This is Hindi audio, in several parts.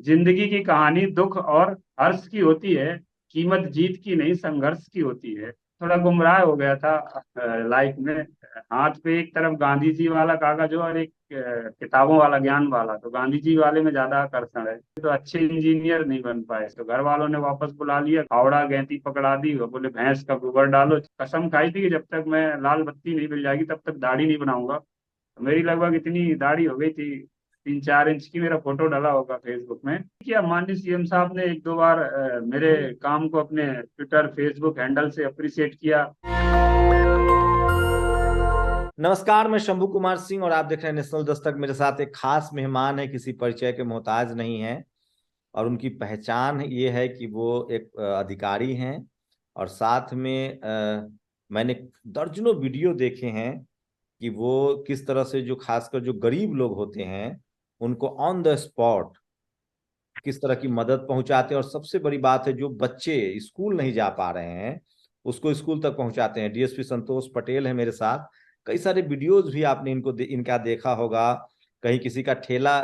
जिंदगी की कहानी दुख और हर्ष की होती है, कीमत जीत की नहीं संघर्ष की होती है। थोड़ा गुमराह हो गया था लाइफ में। हाथ पे एक तरफ गांधी जी वाला कागज हो और एक किताबों वाला ज्ञान वाला, तो गांधी जी वाले में ज्यादा आकर्षण है। तो अच्छे इंजीनियर नहीं बन पाए, तो घर वालों ने वापस बुला लिया, फावड़ा गैंती पकड़ा दी और बोले भैंस का गोबर डालो। कसम खाई थी कि जब तक मैं लाल बत्ती नहीं मिल जाएगी तब तक दाढ़ी नहीं बनाऊंगा। मेरी लगभग इतनी दाढ़ी हो गई थी, 3-4 इंच की। मेरा फोटो डाला होगा फेसबुक में। क्या माननीय सीएम साहब ने एक दो बार मेरे काम को अपने ट्विटर फेसबुक हैंडल से अप्रिशिएट किया। नमस्कार, मैं शंभू कुमार सिंह और आप देख रहे हैं नेशनल दस्तक। मेरे साथ एक खास मेहमान है, किसी परिचय के मोहताज नहीं है और उनकी पहचान ये है कि वो एक अधिकारी हैं और साथ में मैंने दर्जनों वीडियो देखे हैं कि वो किस तरह से जो खासकर जो गरीब लोग होते हैं उनको ऑन द स्पॉट किस तरह की मदद पहुंचाते हैं। और सबसे बड़ी बात है, जो बच्चे स्कूल नहीं जा पा रहे हैं उसको स्कूल तक पहुंचाते हैं। डीएसपी संतोष पटेल है मेरे साथ। कई सारे वीडियोज भी आपने इनका देखा होगा। कहीं किसी का ठेला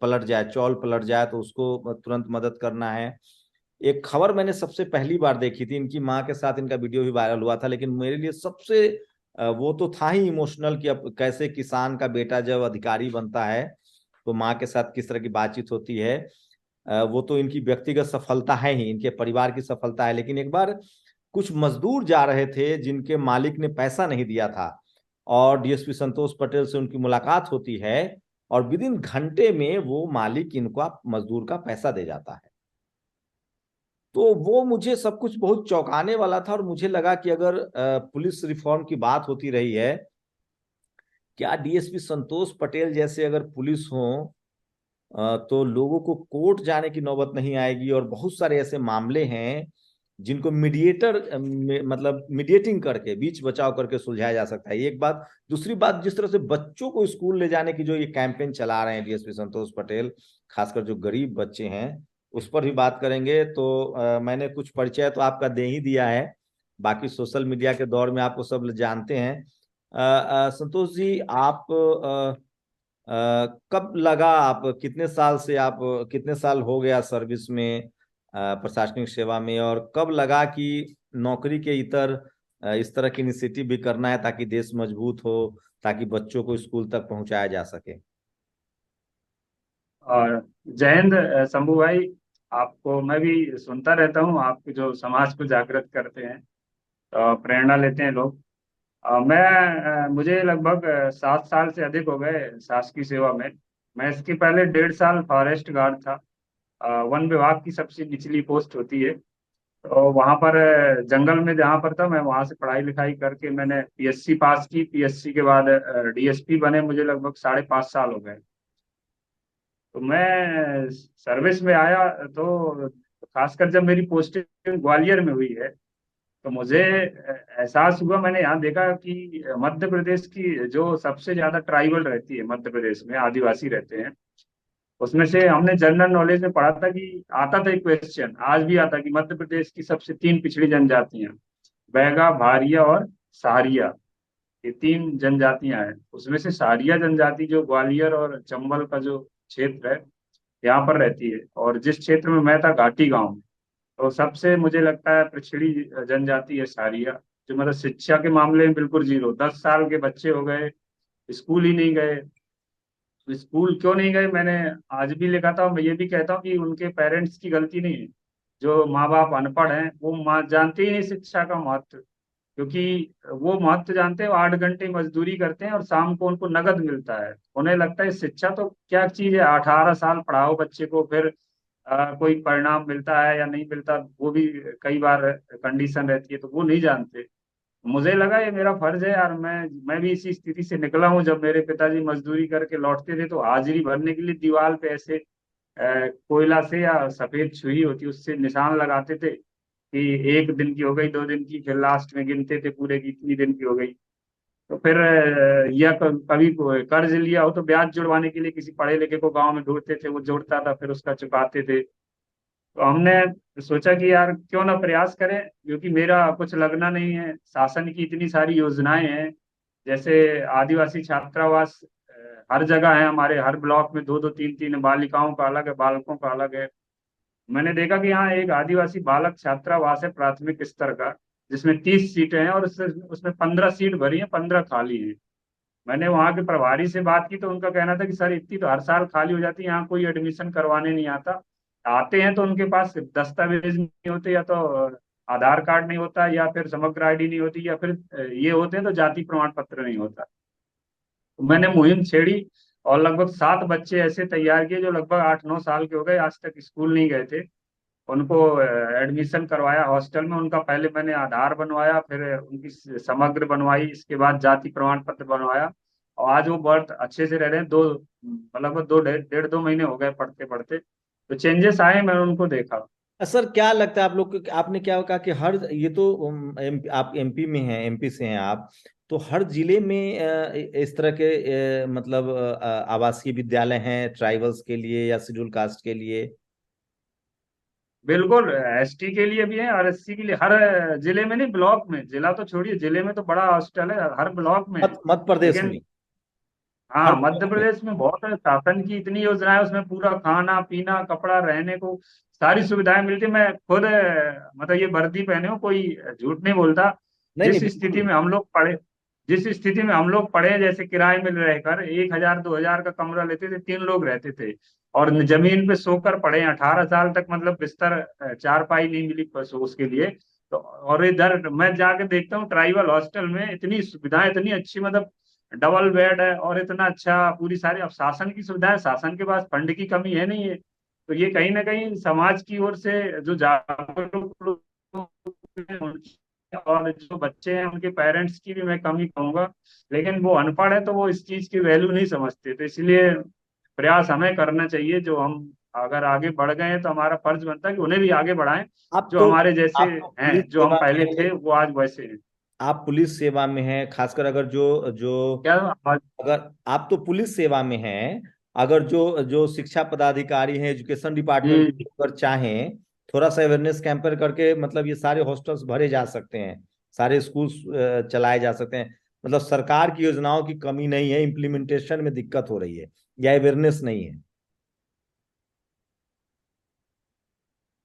पलट जाए, चौल पलट जाए तो उसको तुरंत मदद करना है। एक खबर मैंने सबसे पहली बार देखी थी, इनकी माँ के साथ इनका वीडियो भी वायरल हुआ था, लेकिन मेरे लिए सबसे वो तो था ही इमोशनल कि अब कैसे किसान का बेटा जब अधिकारी बनता है तो माँ के साथ किस तरह की बातचीत होती है। वो तो इनकी व्यक्तिगत सफलता है ही, इनके परिवार की सफलता है। लेकिन एक बार कुछ मजदूर जा रहे थे जिनके मालिक ने पैसा नहीं दिया था और डीएसपी संतोष पटेल से उनकी मुलाकात होती है और विद इन घंटे में वो मालिक इनको मजदूर का पैसा दे जाता है। तो वो मुझे सब कुछ बहुत चौंकाने वाला था और मुझे लगा कि अगर पुलिस रिफॉर्म की बात होती रही है, क्या डीएसपी संतोष पटेल जैसे अगर पुलिस हो तो लोगों को कोर्ट जाने की नौबत नहीं आएगी। और बहुत सारे ऐसे मामले हैं जिनको मीडिएटर मतलब मीडिएटिंग करके बीच बचाव करके सुलझाया जा सकता है। एक बात। दूसरी बात, जिस तरह से बच्चों को स्कूल ले जाने की जो ये कैंपेन चला रहे हैं डीएसपी संतोष पटेल, खासकर जो गरीब बच्चे हैं उस पर भी बात करेंगे। तो मैंने कुछ परिचय तो आपका दे ही दिया है, बाकी सोशल मीडिया के दौर में आपको सब जानते हैं। संतोष जी, आप कब लगा, आप कितने साल से, आप कितने साल हो गया सर्विस में, प्रशासनिक सेवा में, और कब लगा कि नौकरी के इतर इस तरह की इनिशिएटिव भी करना है ताकि देश मजबूत हो, ताकि बच्चों को स्कूल तक पहुंचाया जा सके। और जय हिंद शंभू भाई। आपको मैं भी सुनता रहता हूँ, आप जो समाज को जागृत करते हैं, प्रेरणा लेते हैं लोग। मुझे लगभग 7 साल से अधिक हो गए शासकीय सेवा में। मैं इसके पहले 1.5 साल फॉरेस्ट गार्ड था। वन विभाग की सबसे निचली पोस्ट होती है, तो वहां पर जंगल में जहाँ पर था, मैं वहां से पढ़ाई लिखाई करके मैंने पीएससी पास की। पीएससी के बाद डीएसपी बने, मुझे लगभग 5.5 साल हो गए। तो मैं सर्विस में आया तो खासकर जब मेरी पोस्टिंग ग्वालियर में हुई है, तो मुझे एहसास हुआ। मैंने यहाँ देखा कि मध्य प्रदेश की जो सबसे ज्यादा ट्राइबल रहती है, मध्य प्रदेश में आदिवासी रहते हैं, उसमें से हमने जनरल नॉलेज में पढ़ा था कि आता था एक क्वेश्चन, आज भी आता कि मध्य प्रदेश की सबसे 3 पिछड़ी जनजातियां बैगा, भारिया और सहारिया, ये 3 जनजातियां हैं। उसमें से सहारिया जनजाति जो ग्वालियर और चंबल का जो क्षेत्र है यहाँ पर रहती है, और जिस क्षेत्र में मैं था घाटी गांव में, तो सबसे मुझे लगता है पिछड़ी जनजाति है सहारिया। जो मतलब शिक्षा के मामले में बिल्कुल जीरो, 10 साल के बच्चे हो गए, स्कूल ही नहीं गए। तो स्कूल क्यों नहीं गए, मैंने आज भी लिखा था। मैं ये भी कहता हूँ कि उनके पेरेंट्स की गलती नहीं है। जो माँ बाप अनपढ़ हैं वो माँ जानते ही नहीं शिक्षा का महत्व, क्योंकि वो महत्व जानते हैं। वो 8 घंटे मजदूरी करते हैं और शाम को उनको नगद मिलता है। उन्हें लगता है शिक्षा तो क्या चीज है, 18 साल पढ़ाओ बच्चे को, फिर कोई परिणाम मिलता है या नहीं मिलता, वो भी कई बार कंडीशन रहती है, तो वो नहीं जानते। मुझे लगा ये मेरा फर्ज है यार। मैं भी इसी स्थिति से निकला हूँ। जब मेरे पिताजी मजदूरी करके लौटते थे तो हाजिरी भरने के लिए दीवार पे ऐसे कोयला से या सफेद सुई होती उससे निशान लगाते थे कि 1 दिन की हो गई, 2 दिन की, फिर लास्ट में गिनते थे पूरे की इतनी दिन की हो गई। तो फिर कभी कर्ज लिया हो तो ब्याज जुड़वाने के लिए किसी पढ़े लिखे को गांव में ढूंढते थे, वो जोड़ता था, फिर उसका चुकाते थे। तो हमने सोचा कि यार क्यों ना प्रयास करें, क्योंकि मेरा कुछ लगना नहीं है। शासन की इतनी सारी योजनाएं हैं, जैसे आदिवासी छात्रावास हर जगह है, हमारे हर ब्लॉक में दो दो तीन तीन, बालिकाओं का अलग है, बालकों का अलग है। मैंने देखा कि यहाँ एक आदिवासी बालक छात्रावास है प्राथमिक स्तर का, जिसमें 30 सीटें हैं, और उसमें 15 सीट भरी है, 15 खाली है। मैंने वहाँ के प्रभारी से बात की तो उनका कहना था कि सर इतनी तो हर साल खाली हो जाती है, यहाँ कोई एडमिशन करवाने नहीं आता। आते हैं तो उनके पास दस्तावेज नहीं होते, या तो आधार कार्ड नहीं होता, या फिर समग्र आईडी नहीं होती, या फिर ये होते हैं तो जाति प्रमाण पत्र नहीं होता। तो मैंने मुहिम छेड़ी और लगभग 7 बच्चे ऐसे तैयार किए जो लगभग 8-9 साल के हो गए, आज तक स्कूल नहीं गए थे। उनको एडमिशन करवाया हॉस्टल में। उनका पहले मैंने आधार बनवाया, फिर उनकी समग्र बनवाई, इसके बाद जाति प्रमाण पत्र बनवाया। और आज वो बहुत अच्छे से रह रहे हैं। लगभग 2 1.5 2 महीने हो गए पढ़ते पढ़ते, तो चेंजेस आए, मैंने उनको देखा। सर क्या लगता है आप लोग को, आपने क्या कहा कि हर ये तो आप एमपी में हैं, एमपी से हैं आप, तो हर जिले में इस तरह के मतलब आवासीय विद्यालय हैं ट्राइबल्स के लिए या शेड्यूल कास्ट के लिए? बिल्कुल, एसटी के लिए भी है और एससी के लिए। हर जिले में नहीं, ब्लॉक में। जिला तो छोड़िए, जिले में तो बड़ा हॉस्टल है, हर ब्लॉक में है। मध्य प्रदेश लेकिन में, हर हाँ, मध्य ब्लॉक में। प्रदेश में बहुत है। शासन की इतनी योजनाएं, उसमें पूरा खाना पीना कपड़ा रहने को सारी सुविधाएं मिलती। मैं खुद मतलब ये वर्दी पहने हूँ, कोई झूठ नहीं बोलता। नहीं नहीं, जिस स्थिति बिल्कुल। में हम लोग पढ़े जिस स्थिति में हम लोग पढ़े, जैसे किराए में रहकर 1,000 2,000 का कमरा लेते थे, 3 लोग रहते थे, और जमीन पे सोकर पढ़े 18 साल तक। मतलब बिस्तर चारपाई नहीं मिली बस उसके लिए। तो और इधर मैं जाके देखता हूँ ट्राइबल हॉस्टल में इतनी सुविधाएं, इतनी अच्छी, मतलब डबल बेड है और इतना अच्छा पूरी सारी। अब शासन की सुविधाएं, शासन के पास फंड की कमी है नहीं है। तो ये कहीं ना कहीं समाज की ओर से जो जागरूक लोग हैं, और जो बच्चे हैं उनके पेरेंट्स की भी मैं कमी कहूंगा। लेकिन वो अनपढ़ है तो वो इस चीज की वैल्यू नहीं समझते। तो इसलिए प्रयास हमें करना चाहिए। जो हम अगर आगे बढ़ गए हैं तो हमारा फर्ज बनता है कि उन्हें भी आगे बढ़ाएं, आप जो तो हमारे जैसे आप तो पुलिस हैं, जो हम सेवा में पहले थे हैं, वो आज वैसे हैं। आप पुलिस सेवा में हैं, खासकर अगर जो जो क्या अगर आप तो पुलिस सेवा में हैं, अगर जो जो शिक्षा पदाधिकारी हैं, एजुकेशन डिपार्टमेंट जी, अगर चाहें, थोड़ा सा अवेयरनेस कैंपेन करके मतलब ये सारे हॉस्टल्स भरे जा सकते हैं, सारे स्कूल चलाए जा सकते हैं। मतलब सरकार की योजनाओं की कमी नहीं है, इम्प्लीमेंटेशन में दिक्कत हो रही है या अवेयरनेस नहीं है।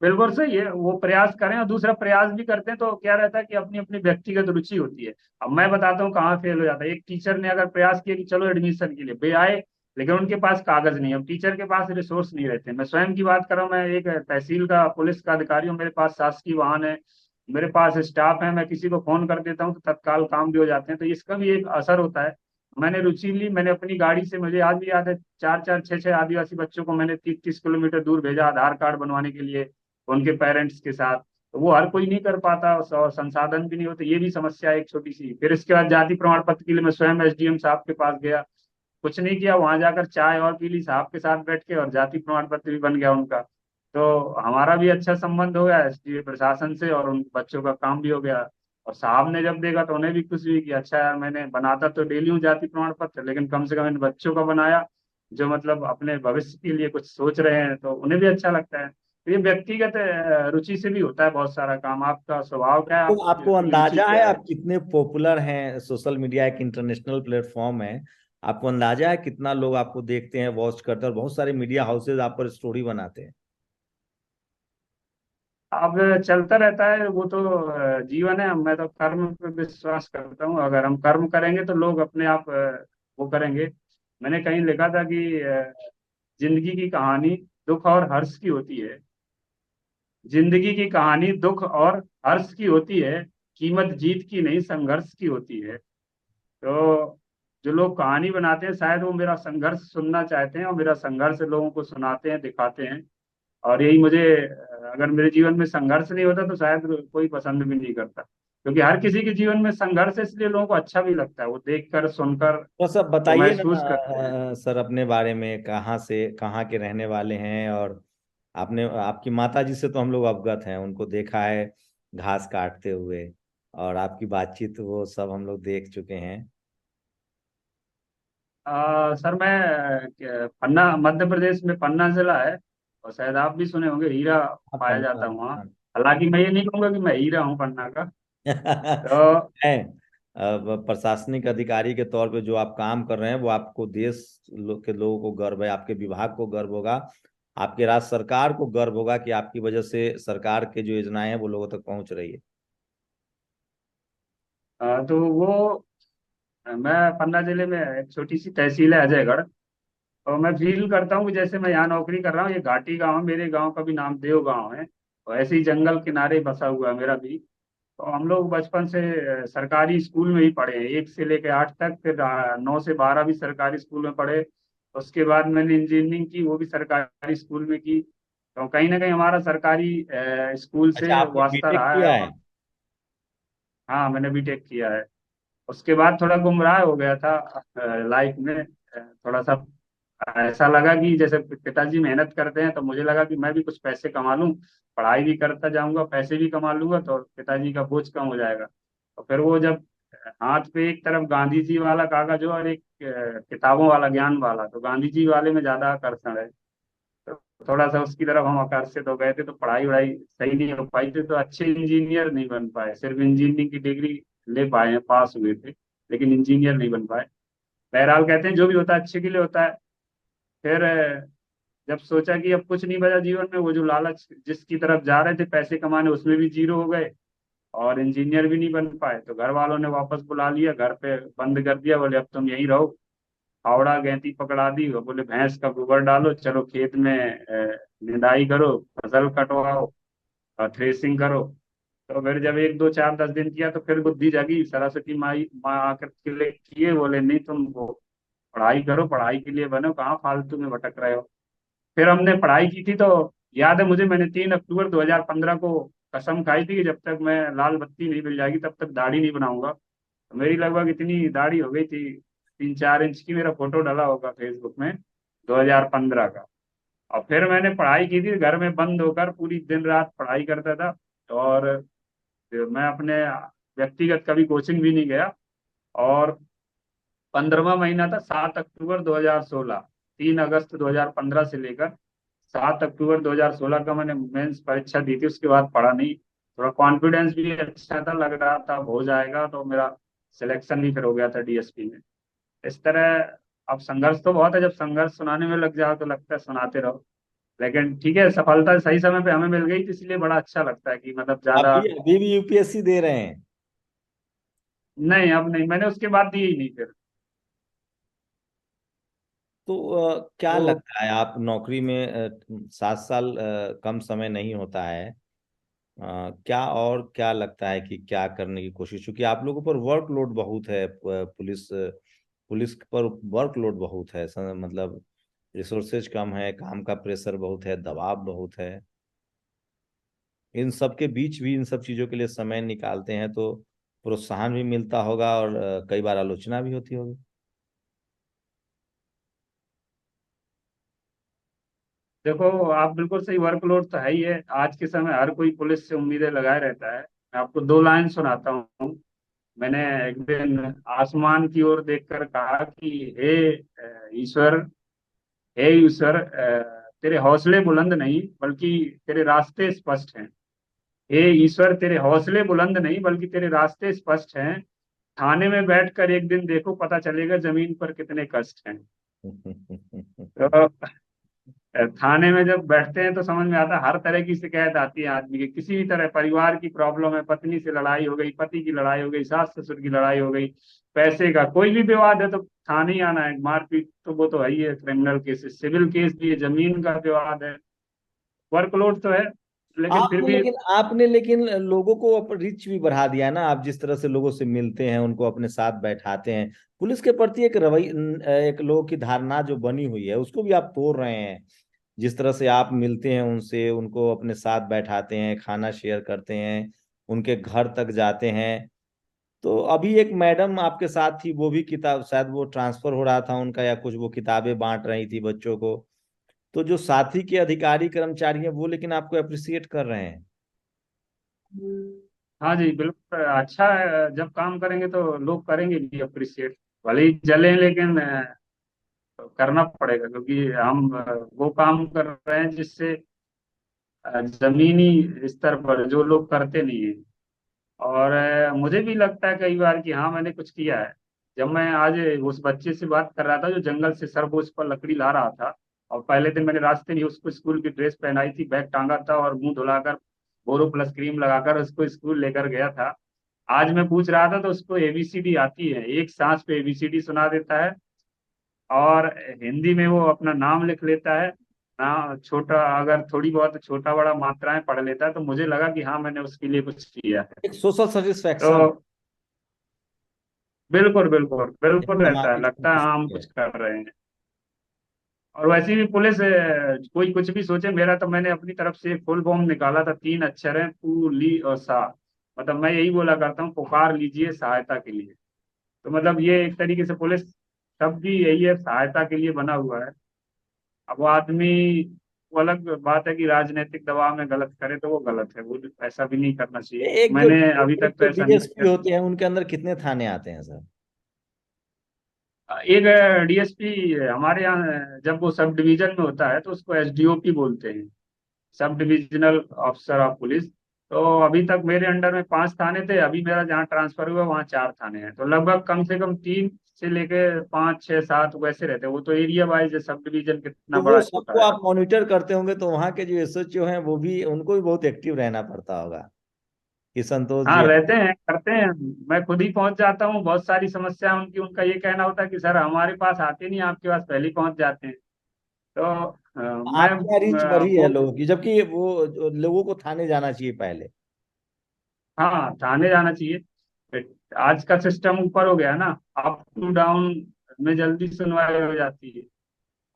बिल्कुल सही है। वो प्रयास करें, और दूसरा प्रयास भी करते हैं तो क्या रहता है कि अपनी अपनी व्यक्तिगत रुचि होती है। अब मैं बताता हूँ कहाँ फेल हो जाता है। एक टीचर ने अगर प्रयास किया कि चलो एडमिशन के लिए वे आए, लेकिन उनके पास कागज नहीं है। अब टीचर के पास रिसोर्स नहीं रहते। मैं स्वयं की बात कर रहा हूँ, मैं एक तहसील का पुलिस का अधिकारी हूँ, मेरे पास शासकीय वाहन है, मेरे पास स्टाफ है, मैं किसी को फोन कर देता हूँ तो तत्काल काम भी हो जाते हैं। तो इसका भी एक असर होता है। मैंने रुचि ली, मैंने अपनी गाड़ी से, मुझे आज भी याद है, 4 4 6 6 आदिवासी बच्चों को मैंने 30 30 किलोमीटर दूर भेजा आधार कार्ड बनवाने के लिए, उनके पेरेंट्स के साथ। तो वो हर कोई नहीं कर पाता, और संसाधन भी नहीं होते। ये भी समस्या है एक छोटी सी। फिर इसके बाद जाति प्रमाण पत्र के लिए मैं स्वयं एसडीएम साहब के पास गया। कुछ नहीं किया, वहां जाकर चाय और पी ली साहब के साथ बैठ के, और जाति प्रमाण पत्र भी बन गया उनका। तो हमारा भी अच्छा संबंध हो गया एसडीए प्रशासन से, और उन बच्चों का काम भी हो गया। और साहब ने जब देखा तो उन्हें भी खुशी हुई कि अच्छा यार, मैंने बनाता तो डेली हूँ जाति प्रमाण पत्र, लेकिन कम से कम इन बच्चों का बनाया जो मतलब अपने भविष्य के लिए कुछ सोच रहे हैं, तो उन्हें भी अच्छा लगता है। तो ये व्यक्तिगत रुचि से भी होता है बहुत सारा काम। आपका स्वभाव क्या है, तो आपकी आपको रुचि अंदाजा है क्या है? आप कितने पॉपुलर हैं? सोशल मीडिया एक इंटरनेशनल प्लेटफॉर्म है। आपको अंदाजा है कितना लोग आपको देखते हैं, वॉच करते हैं, और बहुत सारे मीडिया हाउसेज आप पर स्टोरी बनाते हैं? अब चलता रहता है वो तो, जीवन है। मैं तो कर्म पे विश्वास करता हूँ। अगर हम कर्म करेंगे तो लोग अपने आप वो करेंगे। मैंने कहीं लिखा था कि जिंदगी की कहानी दुख और हर्ष की होती है। जिंदगी की कहानी दुख और हर्ष की होती है, कीमत जीत की नहीं संघर्ष की होती है। तो जो लोग कहानी बनाते हैं, शायद वो मेरा संघर्ष सुनना चाहते हैं, और मेरा संघर्ष लोगों को सुनाते हैं, दिखाते हैं। और यही मुझे, अगर मेरे जीवन में संघर्ष नहीं होता तो शायद कोई पसंद भी नहीं करता। क्योंकि हर किसी के जीवन में संघर्ष है, इसलिए लोगों को अच्छा भी लगता है, वो देखकर सुनकर तो सब वो बताइए ना महसूस करते हैं। सर, अपने बारे में, कहाँ से कहाँ के रहने वाले हैं? और आपने, आपकी माता जी से तो हम लोग अवगत हैं, उनको देखा है घास काटते हुए, और आपकी बातचीत वो सब हम लोग देख चुके हैं। सर मैं पन्ना, मध्य प्रदेश में पन्ना जिला है, और शायद आप भी सुने होंगे, हीरा आप पाया पन्ना। जाता है वहाँ। हालांकि मैं ये नहीं कहूंगा कि मैं हीरा हूँ पन्ना का। तो है। प्रशासनिक अधिकारी के तौर पे जो आप काम कर रहे हैं वो आपको देश के लोगों को गर्व है, आपके विभाग को गर्व होगा, आपके राज्य सरकार को गर्व होगा कि आपकी वजह से सरकार के जो योजनाएं हैं वो लोगों तक पहुंच रही है। तो वो मैं पन्ना जिले में एक छोटी सी तहसील है अजयगढ़। और मैं फील करता हूँ कि जैसे मैं यहाँ नौकरी कर रहा हूँ, ये घाटी गांव है, मेरे गांव का भी नाम देव गांव है, और ऐसे ही जंगल किनारे बसा हुआ है मेरा भी। तो हम लोग बचपन से सरकारी स्कूल में ही पढ़े हैं, 1 से लेकर 8 तक, फिर 9 से 12 भी सरकारी स्कूल में पढ़े। उसके बाद मैंने इंजीनियरिंग की, वो भी सरकारी स्कूल में की। तो कहीं ना कहीं हमारा सरकारी स्कूल अच्छा, से आपने वास्ता बीटेक रहा है। किया है? और हाँ, मैंने बीटेक किया है। उसके बाद थोड़ा गुमराह हो गया था लाइफ में। थोड़ा सा ऐसा लगा कि जैसे पिताजी मेहनत करते हैं, तो मुझे लगा कि मैं भी कुछ पैसे कमा लूं, पढ़ाई भी करता जाऊंगा, पैसे भी कमा लूंगा, तो पिताजी का बोझ कम हो जाएगा। तो फिर वो जब हाथ पे एक तरफ गांधी जी वाला कागज हो और एक किताबों वाला ज्ञान वाला, तो गांधी जी वाले में ज्यादा आकर्षण है। तो थोड़ा सा उसकी तरफ हम आकर्षित हो गए थे, तो पढ़ाई वढ़ाई सही नहीं हो पाई थी, तो अच्छे इंजीनियर नहीं बन पाए, सिर्फ इंजीनियरिंग की डिग्री ले पाए हैं, पास हुए थे, लेकिन इंजीनियर नहीं बन पाए। बहरहाल कहते हैं जो भी होता है अच्छे के लिए होता है। फिर जब सोचा कि अब कुछ नहीं बचा जीवन में, वो जो लालच जिसकी तरफ जा रहे थे पैसे कमाने, उसमें भी जीरो हो गए, और इंजीनियर भी नहीं बन पाए, तो घर वालों ने वापस बुला लिया, घर पे बंद कर दिया, बोले अब तुम यहीं रहो। फावड़ा गैंती पकड़ा दी और बोले भैंस का गोबर डालो, चलो खेत में निदाई करो, फसल कटवाओ और थ्रेसिंग करो। तो फिर जब 1 2 4 10 दिन किया, तो फिर बुद्धि जगी, सरस्वती माई माँ आकर के लिए किए, बोले नहीं तुम वो पढ़ाई करो, पढ़ाई के लिए बनो, कहाँ फालतू में भटक रहे हो। फिर हमने पढ़ाई की थी, तो याद है मुझे, मैंने 3 अक्टूबर 2015 को कसम खाई थी कि जब तक मैं लाल बत्ती नहीं मिल जाएगी तब तक दाढ़ी नहीं बनाऊंगा। तो मेरी लगभग इतनी दाढ़ी हो गई थी, 3 4 इंच की, मेरा फोटो डाला होगा फेसबुक में 2015 का। और फिर मैंने पढ़ाई की थी घर में बंद होकर, पूरी दिन रात पढ़ाई करता था। और मैं अपने व्यक्तिगत कभी कोचिंग भी नहीं गया। और 15वां महीना था 7 अक्टूबर 2016, 3 अगस्त 2015 से लेकर 7 अक्टूबर 2016 का मैंने मेंस परीक्षा दी थी। उसके बाद पढ़ा नहीं, थोड़ा कॉन्फिडेंस भी अच्छा था, लग रहा था हो जाएगा, तो मेरा सिलेक्शन भी फिर हो गया था डीएसपी में। इस तरह अब संघर्ष तो बहुत है, जब संघर्ष सुनाने में लग जाओ तो लगता है सुनाते रहो। लेकिन ठीक है, सफलता सही समय पे हमें मिल गई, तो इसलिए बड़ा अच्छा लगता है कि मतलब ज्यादा। अभी अभी भी यूपीएससी दे रहे हैं? नहीं, अब नहीं, मैंने उसके बाद दी ही नहीं फिर। तो क्या तो लगता है, आप नौकरी में 7 साल कम समय नहीं होता है, क्या और क्या लगता है कि क्या करने की कोशिश, क्योंकि आप लोगों पर वर्कलोड बहुत है, पुलिस पुलिस पर वर्कलोड बहुत है, मतलब रिसोर्सेज कम है, काम का प्रेशर बहुत है, दबाव बहुत है, इन सब के बीच भी इन सब चीजों के लिए समय निकालते हैं तो प्रोत्साहन भी मिलता होगा और कई बार आलोचना भी होती होगी। देखो, आप बिल्कुल सही, वर्कलोड तो है ही है, आज के समय हर कोई पुलिस से उम्मीदें लगाए रहता है। मैं आपको 2 लाइन सुनाता हूँ। मैंने एक दिन आसमान की ओर देखकर कहा कि ईश्वर, हे ईश्वर, तेरे हौसले बुलंद नहीं बल्कि तेरे रास्ते स्पष्ट हैं। हे ईश्वर, तेरे हौसले बुलंद नहीं बल्कि तेरे रास्ते स्पष्ट हैं। थाने में बैठकर एक दिन देखो, पता चलेगा जमीन पर कितने कष्ट हैं। तो थाने में जब बैठते हैं तो समझ में आता है, हर तरह की शिकायत आती है आदमी की, किसी भी तरह परिवार की प्रॉब्लम है, पत्नी से लड़ाई हो गई, पति की लड़ाई हो गई, सास ससुर की लड़ाई हो गई, पैसे का कोई भी विवाद है तो थाने ही आना है, मारपीट तो वो तो है ही है, क्रिमिनल केसेस, सिविल केस भी है, जमीन का विवाद है, वर्कलोड तो है, लेकिन फिर भी। आपने लेकिन लोगों को रिच भी बढ़ा दिया ना, आप जिस तरह से लोगों से मिलते हैं, उनको अपने साथ बैठाते हैं, पुलिस के प्रति एक एक लोगों की धारणा जो बनी हुई है उसको भी आप तोड़ रहे हैं। जिस तरह से आप मिलते हैं उनसे, उनको अपने साथ बैठाते हैं, खाना शेयर करते हैं, उनके घर तक जाते हैं। तो अभी एक मैडम आपके साथ थी, वो भी किताब, शायद वो ट्रांसफर हो रहा था उनका या कुछ, वो किताबें बांट रही थी बच्चों को। तो जो साथी के अधिकारी कर्मचारी हैं वो लेकिन आपको अप्रिसिएट कर रहे हैं। हाँ जी, बिल्कुल अच्छा है, जब काम करेंगे तो लोग करेंगे भी अप्रिशिएट, भले ही जले, लेकिन करना पड़ेगा, क्योंकि हम वो काम कर रहे हैं जिससे जमीनी स्तर पर जो लोग करते नहीं है। और मुझे भी लगता है कई बार कि हाँ मैंने कुछ किया है। जब मैं आज उस बच्चे से बात कर रहा था जो जंगल से सरबोझ पर लकड़ी ला रहा था, और पहले दिन मैंने रास्ते में उसको स्कूल की ड्रेस पहनाई थी, बैग टांगा था और मुंह धुलाकर बोरो प्लस क्रीम लगाकर उसको स्कूल लेकर गया था। आज मैं पूछ रहा था तो उसको एबीसीडी आती है, एक सांस पे एबीसीडी सुना देता है। और हिंदी में वो अपना नाम लिख लेता है ना, छोटा अगर थोड़ी बहुत छोटा बड़ा मात्राएं पढ़ लेता है। तो मुझे लगा कि हाँ मैंने उसके लिए कुछ किया है। एक सोशल सेटिस्फैक्शन, तो बिल्कुल बिल्कुल एक बिल्कुल रहता है, सामाजिक लगता है हाँ हम संतुष्टि है। कुछ कर रहे हैं। और वैसे भी पुलिस कोई कुछ भी सोचे, मेरा तो मैंने अपनी तरफ से एक फुल फॉर्म निकाला था, 3 अक्षर है, पू ली और सा। मतलब मैं यही बोला करता हूँ, पुकार लीजिए सहायता के लिए। तो मतलब ये एक तरीके से पुलिस शब्द भी यही है, सहायता के लिए बना हुआ है। अब वो आदमी, वो अलग बात है कि राजनीतिक दबाव में गलत करे तो वो गलत है, वो ऐसा भी नहीं करना चाहिए। एक जो मैंने अभी एक तक तो जो ऐसा नहीं डीएसपी किया। होते हैं उनके अंदर कितने थाने आते हैं सर? एक डीएसपी हमारे यहाँ जब वो सब डिवीजन में होता है तो उसको एसडीओपी बोलते हैं, sub divisional officer of police. तो अभी तक मेरे अंडर में 5 थाने थे, अभी मेरा जहाँ ट्रांसफर हुआ वहाँ 4 थाने हैं। तो लगभग कम से कम 3 से लेके 5 6 7 वैसे रहते हैं। वो तो एरिया वाइज है, सब डिवीजन कितना तो वो बड़ा सबको छोटा है। आप मॉनिटर करते होंगे, तो वहाँ के जो एसएचओ हैं वो भी, उनको भी बहुत एक्टिव रहना पड़ता होगा कि संतोष हाँ जी। रहते हैं, करते हैं। मैं खुद ही पहुंच जाता हूँ, बहुत सारी समस्या उनकी, उनका ये कहना होता है कि सर हमारे पास आते नहीं, आपके पास पहले ही पहुंच जाते हैं। तो मैं आपके यहाँ रीच बढ़ी है वो, लोगों की, जबकि वो लोगों को थाने जाना चाहिए पहले। हाँ थाने जाना चाहिए। आज का सिस्टम ऊपर हो गया है ना, अप टू डाउन में जल्दी सुनवाई हो जाती है।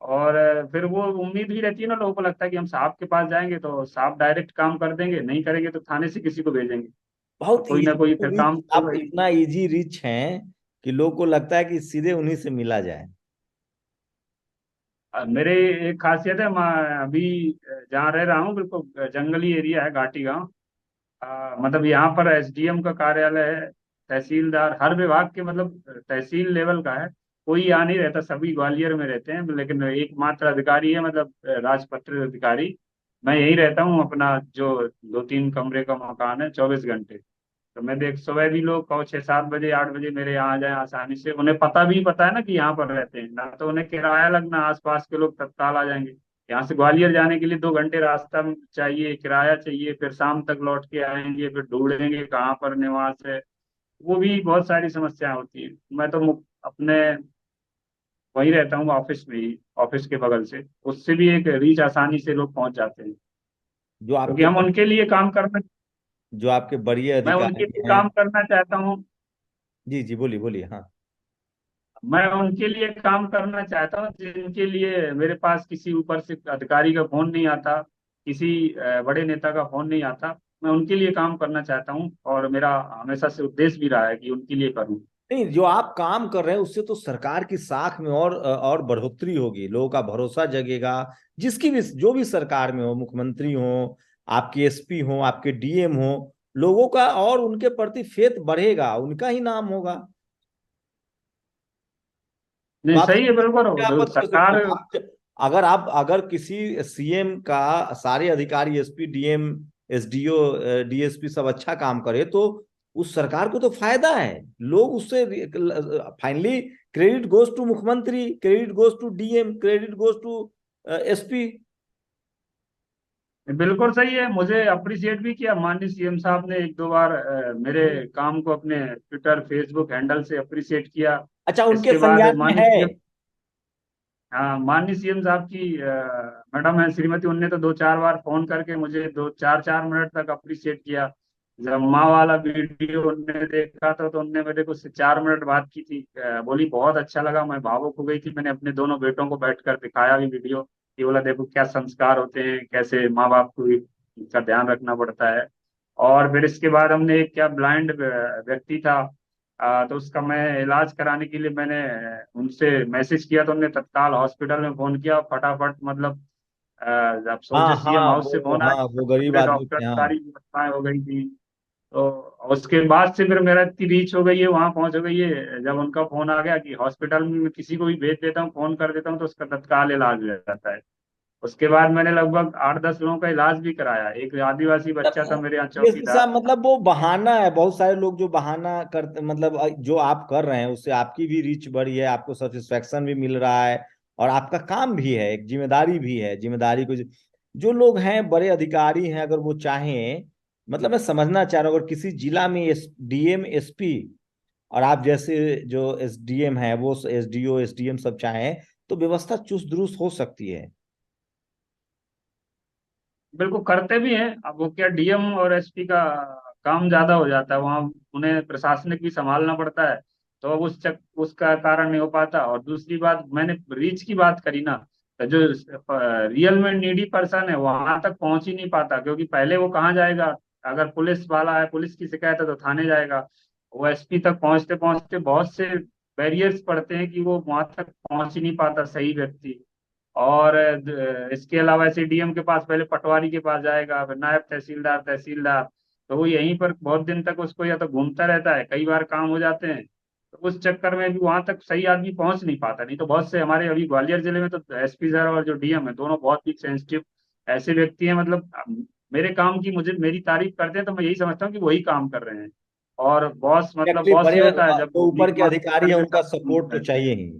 और फिर वो उम्मीद भी रहती है ना, लोगों को लगता है कि हम साहब के पास जाएंगे तो साहब डायरेक्ट काम कर देंगे, नहीं करेंगे तो थाने से किसी को भेजेंगे। तो बहुत कोई ना कोई इजी फिर रीच, काम तो आप भाई। इतना इजी रीच हैं कि लोग को लगता है कि सीधे उन्हीं से मिला जाए। मेरे एक खासियत है, मैं अभी जहाँ रह रहा हूँ बिल्कुल जंगली एरिया है, घाटी गांव। मतलब यहाँ पर एसडीएम का कार्यालय है, तहसीलदार हर विभाग के, मतलब तहसील लेवल का है। कोई यहाँ नहीं रहता, सभी ग्वालियर में रहते हैं, लेकिन एकमात्र अधिकारी है, मतलब राजपत्रित अधिकारी। मैं यही रहता हूँ, अपना जो 2 3 कमरे का मकान है, 24 घंटे। तो मैं देख, सुबह भी लोग 6 7 बजे 8 बजे मेरे यहाँ आ जाए आसानी से, उन्हें पता है ना कि यहाँ पर रहते हैं, ना तो उन्हें किराया लगना, आसपास के लोग तत्काल आ जाएंगे। यहाँ से ग्वालियर जाने के लिए 2 घंटे रास्ता चाहिए, किराया चाहिए, फिर शाम तक लौट के आएंगे, फिर ढूंढेंगे कहाँ पर निवास है। वो भी बहुत सारी समस्याएं होती है। मैं तो अपने वहीं रहता हूँ, ऑफिस में ही, ऑफिस के बगल से, उससे भी एक रीच आसानी से लोग पहुंच जाते हैं, जो क्योंकि आपके हम उनके लिए काम करना, जो आपके बड़े मैं उनके अधिकारी लिए हैं। काम करना चाहता हूँ। जी जी, बोलिए बोलिए, हाँ। मैं उनके लिए काम करना चाहता हूँ जिनके लिए मेरे पास किसी ऊपर से अधिकारी का फोन नहीं आता, किसी बड़े नेता का फोन नहीं आता। मैं उनके लिए काम करना चाहता हूँ, और मेरा हमेशा से उद्देश्य भी रहा है कि उनके लिए करूँ। नहीं, जो आप काम कर रहे हैं उससे तो सरकार की साख में और बढ़ोतरी होगी, लोगों का भरोसा जगेगा। जिसकी भी, जो भी सरकार में हो, मुख्यमंत्री हो, आपके एसपी हो, आपके डीएम हो, लोगों का और उनके प्रति फेथ बढ़ेगा, उनका ही नाम होगा। तो नहीं आप सही है, बिल्कुल क्या आपत्ति हो सकती सरकार। है? अगर किसी सीएम का सारे अधिकारी, एसपी, डीएम, एसडीओ, डीएसपी सब अच्छा काम करे तो उस सरकार को तो फायदा है। लोग उससे फाइनली क्रेडिट गोज टू मुख्यमंत्री, credit goes to DM, credit goes to SP. बिल्कुल सही है, मुझे अप्रिशिएट भी किया माननीय सीएम साहब ने 1 2 बार मेरे काम को अपने ट्विटर फेसबुक हैंडल से अप्रिशिएट किया। अच्छा, उनके इसके बाद संज्ञान में माननीय है। सीएम, हाँ माननीय सीएम साहब की मैडम है श्रीमती, उनने तो 2 4 बार फोन करके मुझे 2 4 4 मिनट तक अप्रिशिएट किया। जब माँ वाला वीडियो उनने देखा था तो उनने मेरे को उससे 4 मिनट बात की थी। बोली बहुत अच्छा लगा, मैं भावुक हो गई थी। मैंने अपने दोनों बेटों को बैठकर दिखाया भी वीडियो, कि बोला देखो क्या संस्कार होते हैं, कैसे माँ बाप को का ध्यान रखना पड़ता है। और फिर इसके बाद हमने एक, क्या ब्लाइंड व्यक्ति था, तो उसका मैं इलाज कराने के लिए मैंने उनसे मैसेज किया, तो उन्होंने तत्काल हॉस्पिटल में फोन किया फटाफट, मतलब जब सोचे हाँ सीएम हाँ, हाउस से फोन आया, वो गरीब पूरे आदमी डॉक्टर थे, हाँ। सारी व्यवस्थाएं हो गई थी। तो उसके बाद से फिर मेरा इतनी रीच हो गई है, वहां पहुंच हो गई है, जब उनका फोन आ गया कि हॉस्पिटल में मैं किसी को भी भेज देता हूँ, फोन कर देता हूँ तो उसका तत्काल इलाज हो जाता है। उसके बाद मैंने लगभग 8-10 लोगों का इलाज भी कराया। एक आदिवासी बच्चा था मेरे यहाँ डीएसपी साहब, चौकीदार। मतलब वो बहाना है, बहुत सारे लोग जो बहाना करते, मतलब जो आप कर रहे हैं उससे आपकी भी रीच बढ़ी है, आपको सेटिस्फेक्शन भी मिल रहा है, और आपका काम भी है, एक जिम्मेदारी भी है। जिम्मेदारी को जो लोग हैं बड़े अधिकारी हैं, अगर वो चाहें, मतलब मैं समझना चाह रहा हूँ, अगर किसी जिला में डीएम एसपी और आप जैसे जो एसडीएम है, वो एसडीओ एसडीएम सब चाहें, तो व्यवस्था चुस्त दुरुस्त हो सकती है। बिल्कुल करते भी हैं। अब वो क्या, डीएम और एसपी का काम ज्यादा हो जाता है वहाँ, उन्हें प्रशासनिक भी संभालना पड़ता है, तो अब उसका कारण नहीं हो पाता। और दूसरी बात, मैंने रीच की बात करी ना, तो जो रियल में नीडी पर्सन है वहां तक पहुंच ही नहीं पाता, क्योंकि पहले वो कहाँ जाएगा? अगर पुलिस वाला है, पुलिस की शिकायत है तो थाने जाएगा। वो एसपी तक पहुंचते पहुंचते बहुत से बैरियर्स पड़ते हैं कि वो वहां तक पहुंच ही नहीं पाता सही व्यक्ति। और इसके अलावा एसडीएम के पास, पहले पटवारी के पास जाएगा, फिर नायब तहसीलदार, तहसीलदार। तो वो यहीं पर बहुत दिन तक उसको या तो घूमता रहता है, कई बार काम हो जाते हैं, तो उस चक्कर में भी वहां तक सही आदमी पहुंच नहीं पाता। नहीं तो बहुत से हमारे अभी ग्वालियर जिले में तो एसपी सर और जो डीएम है दोनों बहुत ही सेंसिटिव ऐसे व्यक्ति हैं। मतलब मेरे काम की मुझे मेरी तारीफ करते हैं तो मैं यही समझता हूँ कि वही काम कर रहे हैं। और बॉस, मतलब एक्चुअली बॉस ही बड़े होता है जब जो वो ऊपर मीट के मांग अधिकारी हैं करके उनका सब सपोर्ट तो है। चाहिए ही।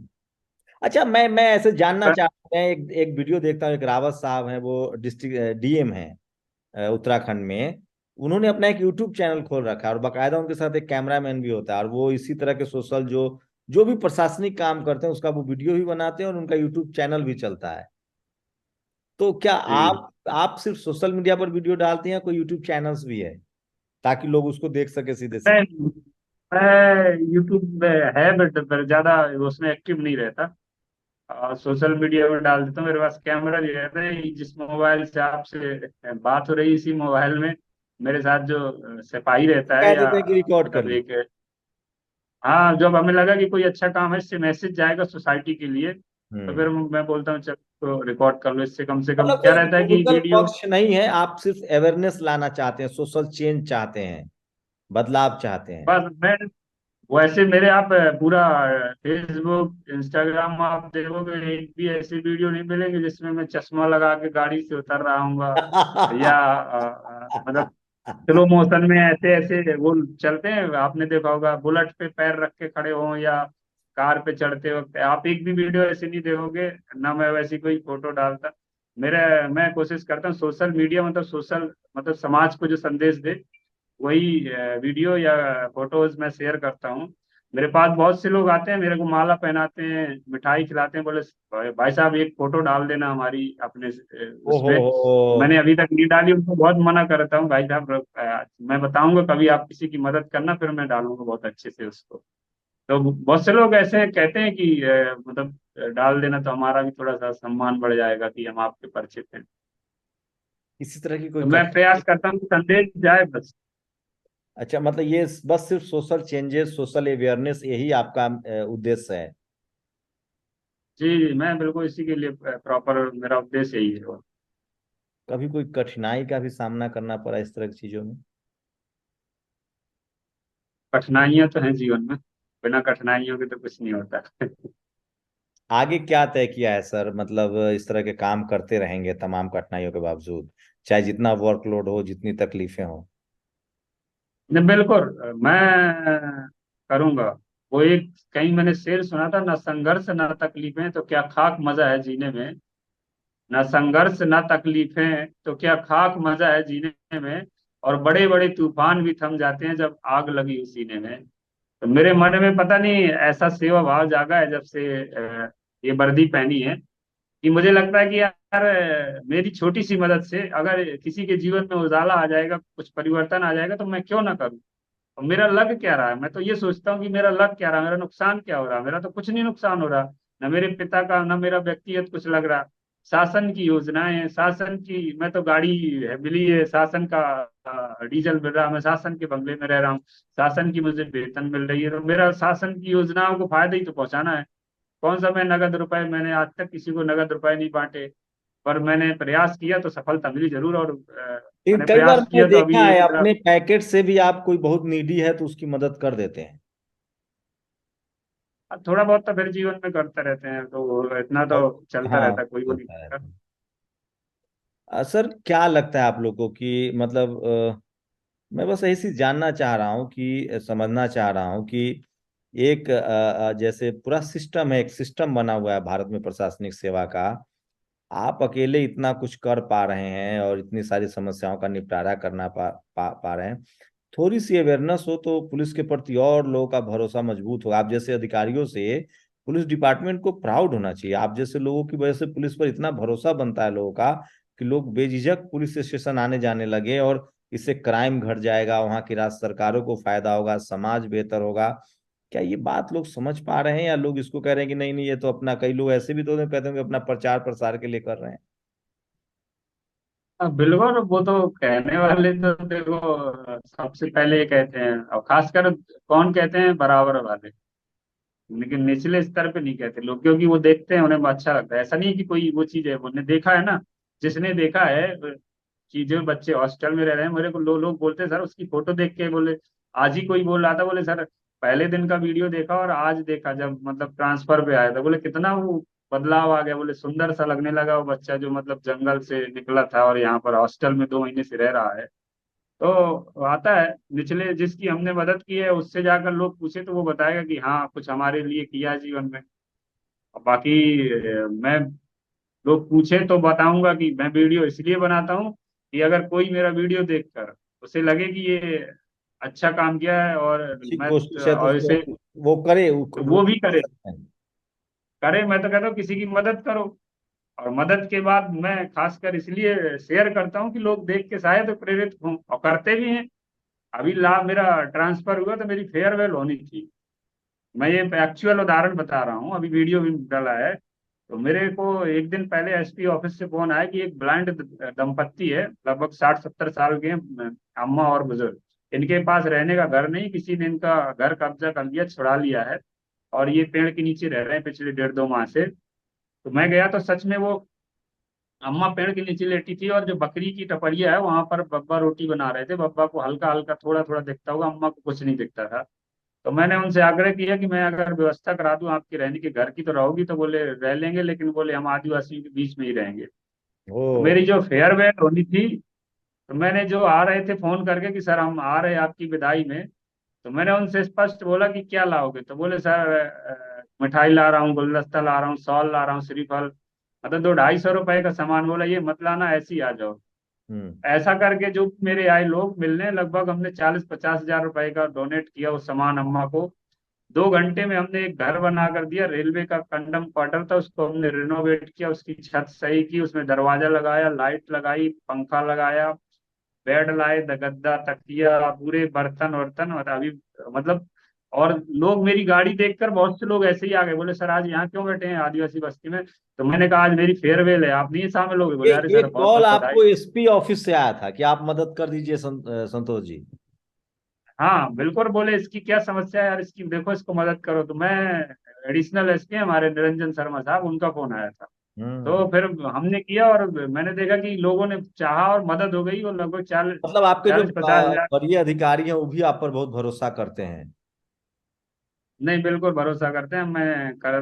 अच्छा, मैं ऐसे जानना चाहता हूँ, एक एक वीडियो देखता हूँ, एक रावत साहब हैं, वो डिस्ट्रिक्ट डीएम हैं उत्तराखंड में। उन्होंने अपना एक यूट्यूब चैनल खोल रखा है, और बाकायदा उनके साथ एक कैमरामैन भी होता है, और वो इसी तरह के सोशल जो जो भी प्रशासनिक काम करते हैं उसका वो वीडियो भी बनाते हैं, और उनका यूट्यूब चैनल भी चलता है। तो क्या जी, आप सिर्फ सोशल मीडिया पर वीडियो डालते हैं, कोई यूट्यूब चैनल्स भी है ताकि लोग उसको देख सके सीधे सीधे? मैं मैं यूट्यूब में है, बट पर ज्यादा उसमें एक्टिव नहीं रहता। सोशल मीडिया में डाल देता हूँ। मेरे पास कैमरा भी रहता है, जिस मोबाइल से आपसे बात हो रही है इसी मोबाइल में मेरे साथ जो सिपाही रहता है, कह या देते हैं कि रिकॉर्ड कर मतलब लो। एक, हाँ, जब हमें लगा कि कोई अच्छा काम है, इससे मैसेज जाएगा सोसाइटी के लिए, तो फिर हम्म। मैं बोलता हूँ चलो तो रिकॉर्ड कर लो। इससे कम से कम मतलब क्या कोई रहता है कि पॉलिटिकल वीडियो। पक्ष नहीं है, आप सिर्फ अवेयरनेस लाना चाहते हैं, सोशल चेंज चाहते हैं, बदलाव चाहते हैं। बस मैं, वैसे मेरे आप पूरा फेसबुक इंस्टाग्राम आप देखोगे, एक भी ऐसी वीडियो नहीं मिलेंगे जिसमें मैं चश्मा लगा के गाड़ी से उतर रहा हूँ, या मतलब स्लो मोशन में ऐसे ऐसे वो चलते हैं। आपने देखा होगा बुलेट पे पैर रख के खड़े हों, या कार पे चढ़ते वक्त, आप एक भी वीडियो ऐसे नहीं देखोगे। ना मैं वैसी कोई फोटो डालता। मैं कोशिश करता हूँ सोशल मीडिया, मतलब सोशल, मतलब समाज को जो संदेश दे वही वीडियो या फोटोज मैं शेयर करता हूँ। मेरे पास बहुत से लोग आते हैं, मेरे को माला पहनाते हैं, मिठाई खिलाते हैं, बोले भाई साहब एक फोटो डाल देना हमारी अपने उस ओहो पे। तो हो। मैंने अभी तक नहीं डाली, उनको बहुत मना करता हूँ, भाई साहब मैं बताऊंगा कभी आप किसी की मदद करना, फिर मैं डालूंगा बहुत अच्छे से उसको। तो बहुत से लोग ऐसे कहते हैं कि मतलब डाल देना तो हमारा भी थोड़ा सा सम्मान बढ़ जाएगा कि हम आपके परिचित हैं। इसी तरह की कोई तो मैं कठिनाई? प्रयास करता हूँ कि संदेश जाए बस। अच्छा, मतलब ये बस सिर्फ सोशल चेंजेस, सोशल अवेयरनेस, यही आपका उद्देश्य है? जी जी, मैं बिल्कुल इसी के लिए प्रॉपर, मेरा उद्देश्य यही है। कभी कोई कठिनाई का भी सामना करना पड़ा इस तरह की चीजों में? कठिनाइयां तो हैं जीवन में, बिना कठिनाइयों के तो कुछ नहीं होता। आगे क्या तय किया है सर, मतलब इस तरह के काम करते रहेंगे तमाम कठिनाइयों के बावजूद, चाहे जितना वर्कलोड हो, जितनी तकलीफें हो? नहीं, बिल्कुल मैं करूंगा। वो एक कहीं मैंने शेर सुना था, ना संघर्ष ना तकलीफें तो क्या खाक मजा है जीने में। ना संघर्ष ना तकलीफें तो क्या खाक मजा है जीने में। और बड़े बड़े तूफान भी थम जाते हैं जब आग लगी उस सीने में। तो मेरे मन में पता नहीं ऐसा सेवा भाव जागा है जब से ये वर्दी पहनी है, कि मुझे लगता है कि यार मेरी छोटी सी मदद से अगर किसी के जीवन में उजाला आ जाएगा, कुछ परिवर्तन आ जाएगा, तो मैं क्यों ना करूं। और मेरा लग क्या रहा है, मैं तो ये सोचता हूँ कि मेरा लग क्या रहा है, मेरा नुकसान क्या हो रहा है। मेरा तो कुछ नहीं नुकसान हो रहा, न मेरे पिता का, न मेरा व्यक्तिगत कुछ लग रहा। शासन की योजनाएं हैं, शासन की, मैं तो गाड़ी है मिली है, शासन का डीजल मिल रहा है, मैं शासन के बंगले में रह रहा हूँ, शासन की मुझे वेतन मिल रही है, तो मेरा शासन की योजनाओं को फायदा ही तो पहुंचाना है। कौन सा मैं नगद रुपए, मैंने आज तक किसी को नगद रुपए नहीं बांटे, पर मैंने प्रयास किया तो सफलता मिली जरूर। और लेकिन मैंने कई बार प्रयास मैंने किया तो देखा अभी है एक मेरा, अपने पैकेट से भी, आप कोई बहुत नीडी है तो उसकी मदद कर देते हैं। थोड़ा बहुत तो फिर जीवन में करते रहते हैं, तो इतना तो और चलता हाँ, रहता है, कोई वो नहीं चलता करता। रहता है। सर क्या लगता है आप लोगों को कि मतलब मैं बस ऐसी जानना चाह रहा हूँ कि समझना चाह रहा हूँ कि एक जैसे पूरा सिस्टम है, एक सिस्टम बना हुआ है भारत में प्रशासनिक सेवा का। आप अकेले इतना कुछ कर पा रहे हैं और इतनी सारी समस्याओं का निपटारा करना पा रहे हैं। थोड़ी सी अवेयरनेस हो तो पुलिस के प्रति और लोगों का भरोसा मजबूत होगा। आप जैसे अधिकारियों से पुलिस डिपार्टमेंट को प्राउड होना चाहिए। आप जैसे लोगों की वजह से पुलिस पर इतना भरोसा बनता है लोगों का कि लोग बेझिझक पुलिस स्टेशन आने जाने लगे, और इससे क्राइम घट जाएगा, वहां की राज्य सरकारों को फायदा होगा, समाज बेहतर होगा। क्या ये बात लोग समझ पा रहे हैं, या लोग इसको कह रहे हैं कि नहीं नहीं ये तो अपना, कई लोग ऐसे भी तो कहते हैं कि अपना प्रचार प्रसार के लिए कर रहे हैं। बिल्कुल, वो तो कहने वाले तो देखो सबसे पहले ये कहते हैं, और खासकर कौन कहते हैं, बराबर वाले। लेकिन निचले स्तर पे नहीं कहते लोग, क्योंकि वो देखते हैं, उन्हें अच्छा लगता है। ऐसा नहीं है कि कोई वो चीज है, उन्हें देखा है ना, जिसने देखा है कि जो बच्चे हॉस्टल में रह रहे हैं, मेरे को लोग बोलते हैं सर उसकी फोटो देख के, बोले आज ही कोई बोल रहा था, बोले सर पहले दिन का वीडियो देखा और आज देखा जब मतलब ट्रांसफर पे आया था, बोले कितना वो बदलाव आ गया, बोले सुंदर सा लगने लगा वो बच्चा जो मतलब जंगल से निकला था और यहाँ पर हॉस्टल में 2 महीने से रह रहा है। तो आता है निचले, जिसकी हमने मदद की है उससे जाकर लोग पूछे तो वो बताएगा कि हाँ कुछ हमारे लिए किया है जीवन में। और बाकी मैं, लोग पूछे तो बताऊंगा कि मैं वीडियो इसलिए बनाता हूँ कि अगर कोई मेरा वीडियो देखकर उसे लगे कि ये अच्छा काम किया है और अच्छी मैं, कोशिश है तो और इसे, वो करे, तो वो वो भी कर करे। सकते हैं। करे, मैं तो कहता हूँ किसी की मदद करो। और मदद के बाद मैं खासकर इसलिए शेयर करता हूँ कि लोग देख के शायद प्रेरित हों, और करते भी हैं। अभी मेरा ट्रांसफर हुआ तो मेरी फेयरवेल होनी थी। मैं ये एक्चुअल उदाहरण बता रहा हूँ, अभी वीडियो भी डाला है। तो मेरे को एक दिन पहले एसपी ऑफिस से फोन आया कि एक ब्लाइंड दंपत्ति है, लगभग 60-70 साल के हैं, अम्मा और बुजुर्ग। इनके पास रहने का घर नहीं, किसी ने इनका घर कब्जा कर लिया, छुड़ा लिया है, और ये पेड़ के नीचे रह रहे हैं पिछले 1.5-2 माह से। तो मैं गया तो सच में वो अम्मा पेड़ के नीचे लेटी थी, और जो बकरी की टपरिया है वहां पर बब्बा रोटी बना रहे थे। बब्बा को हल्का हल्का थोड़ा थोड़ा दिखता होगा, अम्मा को कुछ नहीं दिखता था। तो मैंने उनसे आग्रह किया कि मैं अगर व्यवस्था करा दूं आपके रहने के घर की तो रहोगी, तो बोले रह लेंगे, लेकिन बोले हम आदिवासियों के बीच में ही रहेंगे। ओ। तो मेरी जो फेयरवेल होनी थी, तो मैंने जो आ रहे थे फोन करके कि सर हम आ रहे हैं आपकी विदाई में, तो मैंने उनसे स्पष्ट बोला कि क्या लाओगे, तो बोले सर मिठाई ला रहा हूँ, गुलदस्ता ला रहा हूँ, शॉल ला रहा हूँ, श्रीफल, मतलब 200-250 रुपए का सामान। बोला ये मत लाना, ऐसे ही आ जाओ। हम्म। ऐसा करके जो मेरे आए लोग मिलने, लगभग हमने 40-50 हजार रुपए का डोनेट किया वो सामान अम्मा को। 2 घंटे में हमने एक घर बना कर दिया, रेलवे का कंडम क्वार्टर था, उसको हमने रिनोवेट किया, उसकी छत सही की, उसमें दरवाजा लगाया, लाइट लगाई, पंखा लगाया, बेड लाए, गद्दा तकिया, पूरे बर्तन वर्तन, और अभी मतलब, और लोग मेरी गाड़ी देखकर बहुत से लोग ऐसे ही आ गए, बोले सर आज यहाँ क्यों बैठे हैं आदिवासी बस्ती में। तो मैंने कहा आज मेरी फेयरवेल है, आप नहीं शामिल होगे, बोले अरे सर एक बहुत कॉल बहुत बधाई। आपको एसपी ऑफिस से आया था कि आप मदद कर दीजिए संतोष जी। हाँ बिल्कुल, बोले इसकी क्या समस्या है यार, इसकी देखो, इसको मदद करो। तो मैं, एडिशनल एसपी हमारे निरंजन शर्मा साहब, उनका फोन आया था। हम्म। तो फिर हमने किया, और मैंने देखा कि लोगों ने चाहा और मदद हो गई, और लगभग चालीस मतलब आपके जो 40-50 हजार। वरीय अधिकारी हैं वो भी आप पर बहुत भरोसा करते हैं। नहीं बिल्कुल भरोसा करते हैं,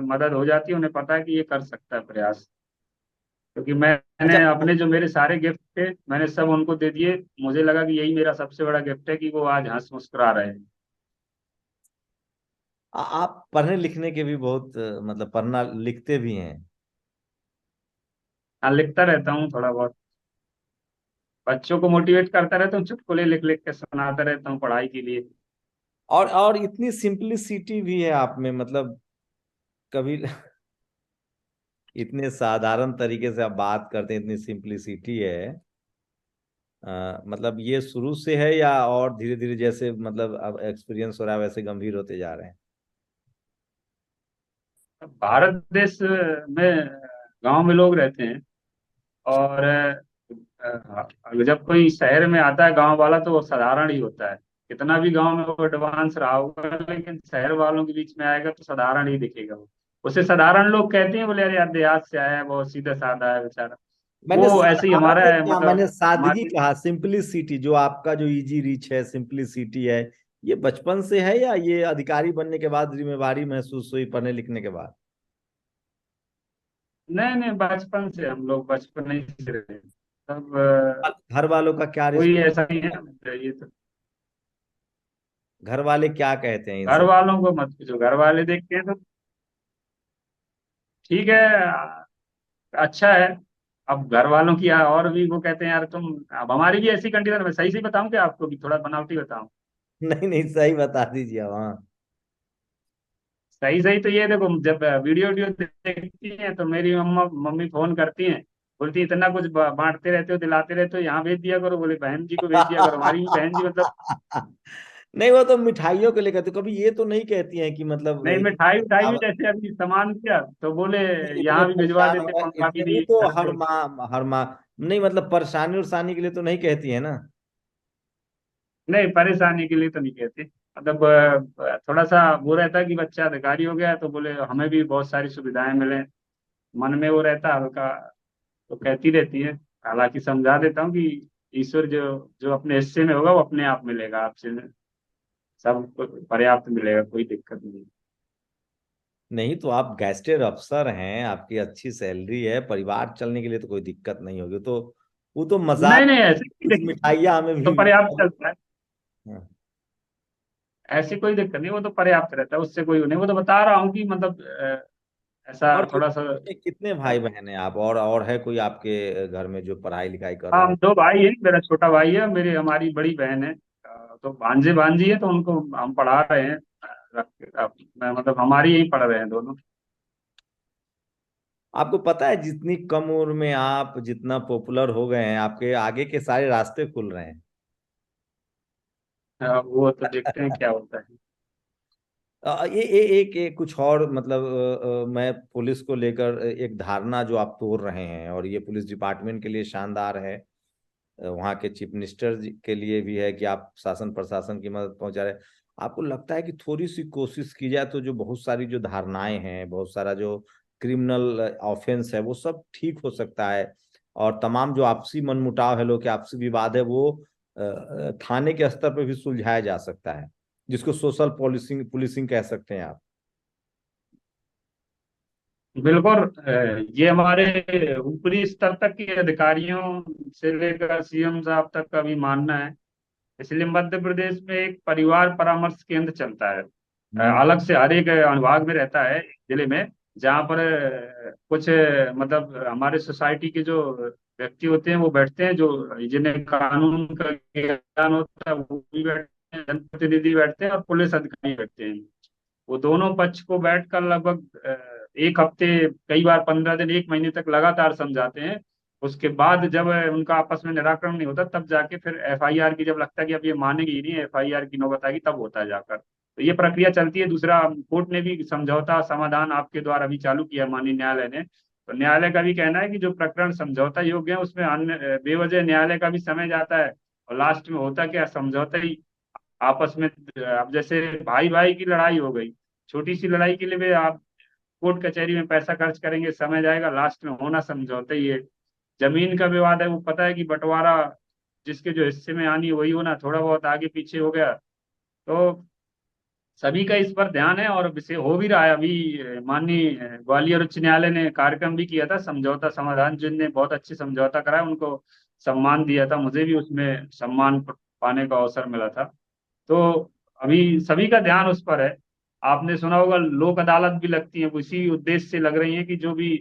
मदद हो जाती है, उन्हें पता है कि ये कर सकता है प्रयास। क्योंकि मैंने अच्छा, अपने जो मेरे सारे गिफ्ट थे मैंने सब उनको दे दिए। मुझे लगा कि यही मेरा सबसे बड़ा गिफ्ट है कि वो आज हंस मुस्कुरा रहे हैं। आप पढ़ने लिखने के भी बहुत मतलब पढ़ना लिखते भी हैं। हाँ लिखता रहता हूँ थोड़ा बहुत, बच्चों को मोटिवेट करता रहता हूँ, चुटकुले लिख लिख के सुनाता रहता हूँ पढ़ाई के लिए। और इतनी सिंपलिसिटी भी है आप में, मतलब कभी इतने साधारण तरीके से आप बात करते हैं, इतनी सिंपलिसिटी है। मतलब ये शुरू से है या और धीरे धीरे जैसे मतलब अब एक्सपीरियंस हो रहा है वैसे गंभीर होते जा रहे हैं? भारत देश में गांव में लोग रहते हैं, और जब कोई शहर में आता है गांव वाला तो वो साधारण ही होता है। कितना भी गांव में वो एडवांस रहा होगा, लेकिन शहर वालों के बीच में आएगा तो साधारण ही दिखेगा वो। उसे साधारण लोग कहते हैं, बोले अरे यार देहात से आया है, बहुत सीधा साधा है बेचारा। मैंने वो ऐसे ही साधारण हमारा नहीं है, कहा, मतलब मैंने सादगी हमारी। कहा, सिंपलिसिटी। जो आपका जो इजी रीच है, सिंपलिसिटी है, ये बचपन से है या ये अधिकारी बनने के बाद जिम्मेवारी महसूस हुई पढ़ने लिखने के बाद? नहीं नहीं, बचपन से हम लोग बचपन ही से रहे हैं। सब घर वालों का क्या कोई रिस्पॉन्स? ऐसा नहीं है ये तो। घर वाले क्या कहते हैं इन घर सब? वालों को मत पूछो, घर वाले देखते हैं तो ठीक है, अच्छा है। अब घर वालों की और भी वो कहते हैं यार तुम, अब हमारी भी ऐसी कंडीशन में सही सही बताऊं क्या आपको, भी थोड़ा बनावटी बताऊं? नहीं नहीं, सही बता दीजिए अब, हाँ। सही सही तो ये देखो, जब वीडियो वीडियो देखती हैं तो मेरी मम्मा मम्मी फोन करती हैं, बोलती इतना कुछ बांटते रहते हो, दिलाते रहते हो, यहाँ भेज दिया करो, बोले बहन जी को भेज दिया करो, हमारी भी बहन जी मतलब। नहीं, वो तो मिठाइयों के लिए कहते, कभी ये तो नहीं कहती हैं कि मतलब नहीं, मिठाई उठाई भी अब जैसे अभी सामान दिया तो बोले इतने यहाँ भी भिजवा परेशान हो देते रहा है, मम्मा के वो लिए तो घर हर पे। माँ, हर माँ। नहीं मतलब परेशानी उरसानी के लिए तो नहीं कहती है ना? नहीं, परेशानी के लिए तो नहीं कहते, मतलब थोड़ा सा वो रहता है कि बच्चा अधिकारी हो गया है, तो बोले हमें भी बहुत सारी सुविधाएं मिले, मन में वो रहता है हल्का, तो कहती रहती है। हालांकि समझा देता हूँ कि ईश्वर जो जो अपने हिस्से में होगा वो अपने आप मिलेगा आपसे, सब पर्याप्त मिलेगा, कोई दिक्कत नहीं। नहीं तो आप गैस्टेड अफसर हैं, आपकी अच्छी सैलरी है, परिवार चलने के लिए तो कोई दिक्कत नहीं होगी, तो वो तो नहीं मजाक। नहीं, ऐसे कोई कुछ दिक्कत नहीं, मिठाइयाँ हमें तो भी। पर्याप्त चलता है। हाँ। ऐसी कोई दिक्कत नहीं, वो तो पर्याप्त रहता है, उससे कोई नहीं, वो तो बता रहा हूँ कि मतलब ऐसा और थोड़ा सा। कितने भाई बहन हैं आप, और है कोई आपके घर में जो पढ़ाई लिखाई कर हाँ, रहे हम हैं? दो भाई हैं, मेरा छोटा भाई है, मेरी हमारी बड़ी बहन है। तो भांजे भांजी है, तो उनको हम पढ़ा रहे हैं। मतलब हमारी यही पढ़ रहे हैं दोनों। आपको पता है जितनी कम उम्र में आप जितना पॉपुलर हो गए हैं, आपके आगे के सारे रास्ते खुल रहे हैं। वो तो देखते हैं क्या होता है। कुछ और मतलब मैं पुलिस को लेकर एक धारणा जो आप तोड़ रहे हैं, और ये पुलिस डिपार्टमेंट के लिए शानदार है, वहाँ के चीफ मिनिस्टर जी के लिए भी है कि आप शासन प्रशासन की मदद पहुंचा रहे हैं। आपको लगता है कि थोड़ी सी कोशिश की जाए तो जो बहुत सारी जो धारणाएं हैं, बहुत सारा जो क्रिमिनल ऑफेंस है, वो सब ठीक हो सकता है, और तमाम जो आपसी मनमुटाव है, लोग के आपसी विवाद है, वो थाने के स्तर पर भी सुलझाया जा सकता है, जिसको सोशल पुलिसिंग पुलिसिंग कह सकते हैं आप। बिल्कुल, ये हमारे ऊपरी स्तर तक के अधिकारियों से लेकर सीएम साहब तक का भी मानना है। इसलिए मध्य प्रदेश में एक परिवार परामर्श केंद्र चलता है, हम्म। अलग से हर एक अनुभाग में रहता है जिले में, जहाँ पर कुछ मतलब हमारे सोसाइटी के जो व्यक्ति होते हैं वो बैठते हैं, जो जिन्हें कानून का ज्ञान होता है वो भी बैठते हैं, जनप्रतिनिधि बैठते हैं और पुलिस अधिकारी बैठते हैं। वो दोनों पक्ष को बैठकर लगभग एक हफ्ते, कई बार 15 दिन, एक महीने तक लगातार समझाते हैं। उसके बाद जब उनका आपस में निराकरण नहीं होता, तब जाके फिर एफआईआर की, जब लगता है कि अब ये मानेगी ही नहीं, एफआईआर की नौबत आएगी, तब होता है जाकर। तो ये प्रक्रिया चलती है। दूसरा, कोर्ट ने भी समझौता समाधान आपके द्वारा अभी चालू किया माननीय न्यायालय ने, तो न्यायालय का भी कहना है कि जो प्रकरण समझौता योग्य है उसमें अन्य बेवजह न्यायालय का भी समय जाता है, और लास्ट में होता क्या, समझौता ही आपस में। अब जैसे भाई भाई की लड़ाई हो गई, छोटी सी लड़ाई के लिए भी आप कोर्ट कचहरी में पैसा खर्च करेंगे, समय जाएगा, लास्ट में होना समझौता ही है। जमीन का विवाद है, वो पता है कि बंटवारा जिसके जो हिस्से में आनी है वही होना, थोड़ा बहुत आगे पीछे हो गया तो सभी का इस पर ध्यान है, और विषय हो भी रहा है अभी। माननीय ग्वालियर उच्च न्यायालय ने कार्यक्रम भी किया था समझौता समाधान, जिनने बहुत अच्छे समझौता कराया उनको सम्मान दिया था, मुझे भी उसमें सम्मान पाने का अवसर मिला था। तो अभी सभी का ध्यान उस पर है। आपने सुना होगा लोक अदालत भी लगती है, वो इसी उद्देश्य से लग रही है कि जो भी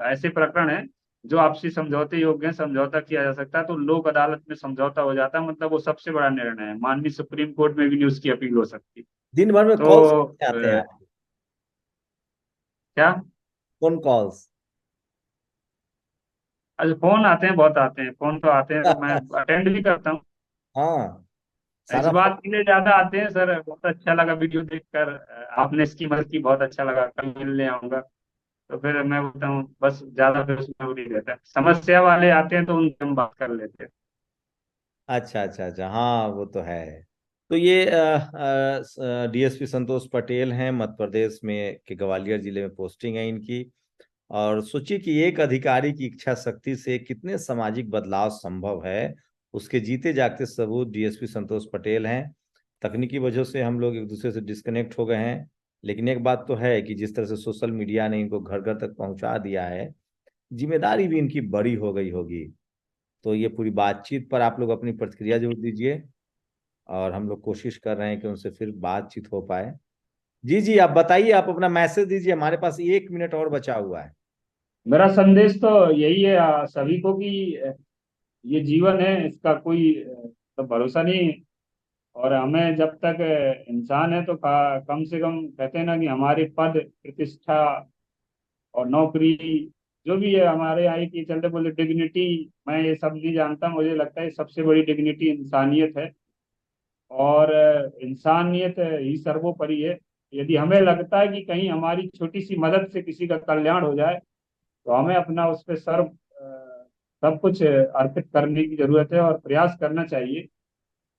ऐसे प्रकरण है जो आपसी समझौते योग्य हैं, समझौता किया जा सकता है, तो लोक अदालत में समझौता हो जाता है, मतलब वो सबसे बड़ा निर्णय है, माननीय सुप्रीम कोर्ट में भी नहीं उसकी अपील हो सकती। दिन भर में कॉल्स तो आते हैं आपको? क्या, फोन कॉल्स? अच्छा फोन आते हैं, बहुत आते हैं फोन, तो आते हैं, मैं अटेंड भी करता हूँ। हाँ, इस सारा बात के लिए ज्यादा आते हैं सर, बहुत अच्छा लगा वीडियो देखकर, आपने इसकी मदद की, बहुत अच्छा लगा, कल मिलने आऊंगा। तो फिर मैं बोलता हूँ बस, ज्यादा फिर उसमें वो नहीं रहता है। समस्या वाले आते हैं तो उनसे हम बात कर लेते हैं। अच्छा अच्छा अच्छा, हाँ वो तो है। तो ये डीएसपी संतोष पटेल हैं, मध्य प्रदेश में के ग्वालियर जिले में पोस्टिंग है इनकी। और सोचिए कि एक अधिकारी की इच्छा शक्ति से कितने सामाजिक बदलाव संभव है, उसके जीते जागते सबूत डीएसपी संतोष पटेल हैं। तकनीकी वजह से हम लोग एक दूसरे से डिस्कनेक्ट हो गए हैं, लेकिन एक बात तो है कि जिस तरह से सोशल मीडिया ने इनको घर घर तक पहुंचा दिया है, जिम्मेदारी भी इनकी बड़ी हो गई होगी। तो ये पूरी बातचीत पर आप लोग अपनी प्रतिक्रिया जरूर दीजिए, और हम लोग कोशिश कर रहे हैं कि उनसे फिर बातचीत हो पाए। जी जी, आप बताइए, आप अपना मैसेज दीजिए, हमारे पास 1 मिनट और बचा हुआ है। मेरा संदेश तो यही है सभी को कि ये जीवन है, इसका कोई तो भरोसा नहीं। और हमें जब तक इंसान है तो कम से कम कहते हैं ना कि हमारे पद प्रतिष्ठा और नौकरी जो भी है हमारे यहाँ की चलते बोलते डिग्निटी, मैं ये सब नहीं जानता, मुझे लगता है सबसे बड़ी डिग्निटी इंसानियत है। और इंसानियत ही सर्वोपरि है। यदि हमें लगता है कि कहीं हमारी छोटी सी मदद से किसी का कल्याण हो जाए तो हमें अपना उस पर सब कुछ अर्पित करने की जरूरत है और प्रयास करना चाहिए।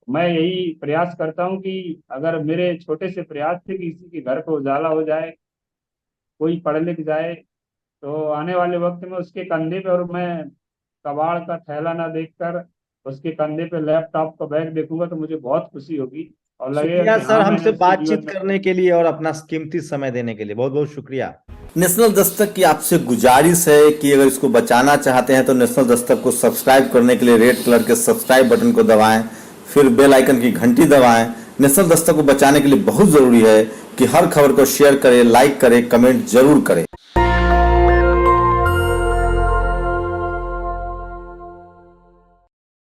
मैं यही प्रयास करता हूँ कि अगर मेरे छोटे से प्रयास से किसी के घर को उजाला हो जाए, कोई पढ़ लिख जाए, तो आने वाले वक्त में उसके कंधे पे, और मैं कबाड़ का थैला ना देखकर उसके कंधे पे लैपटॉप का बैग देखूंगा तो मुझे बहुत खुशी होगी और लगेगा शुक्रिया कि सर, हाँ मैंने हमसे उसके जीवन बातचीत में। करने के लिए और अपना कीमती समय देने के लिए बहुत बहुत शुक्रिया। नेशनल दस्तक की आपसे गुजारिश है कि अगर इसको बचाना चाहते हैं तो नेशनल दस्तक को सब्सक्राइब करने के लिए रेड कलर के सब्सक्राइब बटन को दबाएं, फिर बेल आइकन की घंटी दबाएं। नेशनल दस्तक को बचाने के लिए बहुत जरूरी है कि हर खबर को शेयर करें, लाइक करें, कमेंट जरूर करें।